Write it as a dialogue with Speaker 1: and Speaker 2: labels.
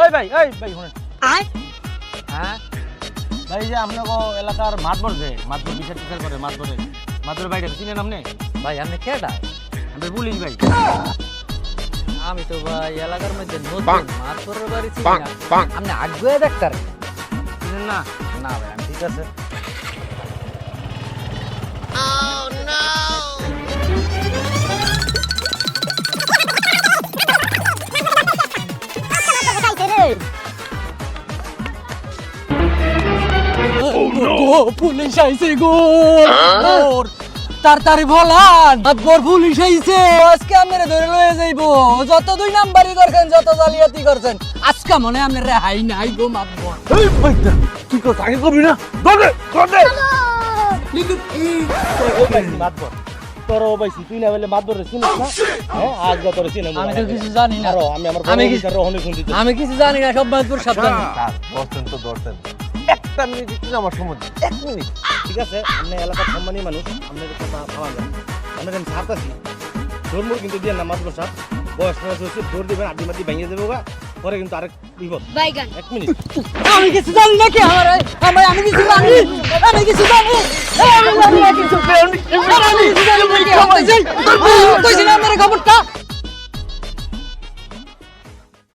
Speaker 1: ওই ভাই শুনেন হ্যাঁ ভাই যে আপনাকে এলাকার মাতবর যে মাতবর বিচার টিচার করে মাতবরের ভাইটা চিনেন আপনি?
Speaker 2: ভাই আপনি কেডা?
Speaker 1: আমি পুলিশ ভাই।
Speaker 2: আমি তো ভাই এলাকার মধ্যে নতুন মাতবরের বাড়ি চিনি না। আপনি আগে ডাক্তার
Speaker 1: চিনেন না?
Speaker 2: না ভাই আমি ঠিক আছে।
Speaker 3: পুলিশ আইছে গো তাড়াতাড়ি বলান মাতবর পুলিশ আইছে আজকে আপনারা ধরে লয়ে যাইবো যত দুই নাম্বারই করছেন যত জালিয়াতি করছেন আজকে মনে আপনার রেহাই নাই গো মাতবর
Speaker 1: এই ভাইটা কি কথা আগে করবি না দে মাতবর তোর ও ভাই তুই না বলে মাতবর চিনিস না? হ্যাঁ আজ যা তোর চিনি
Speaker 3: আমি তো কিছু জানি না
Speaker 1: আমি আমার
Speaker 3: আমি
Speaker 1: বিচার রহনে শুনতে
Speaker 3: আমি কিছু জানি না সব মাতবর সব জানি
Speaker 1: দর্শন একটা মিনিট দিতে আমার সময় এক মিনিট ঠিক আছে? আপনি এলাকার সম্মানী মানুষ আপনাদের কথা ভাবা যায় আপনাকে আমি ছাড়তাছি ধর্ম কিন্তু দিয়ে না মাতবর সাহেব বয়স হচ্ছে দৌড় দিবেন আড্ডি মাটি ভেঙে দেবো গা পরে কিন্তু আরেক বিপদ এক মিনিট
Speaker 3: আমি কিছু জানি না কি আমি কিছু জানি আমি কিছু জানি আমি কিছু জানি কইছি না আমার খবরটা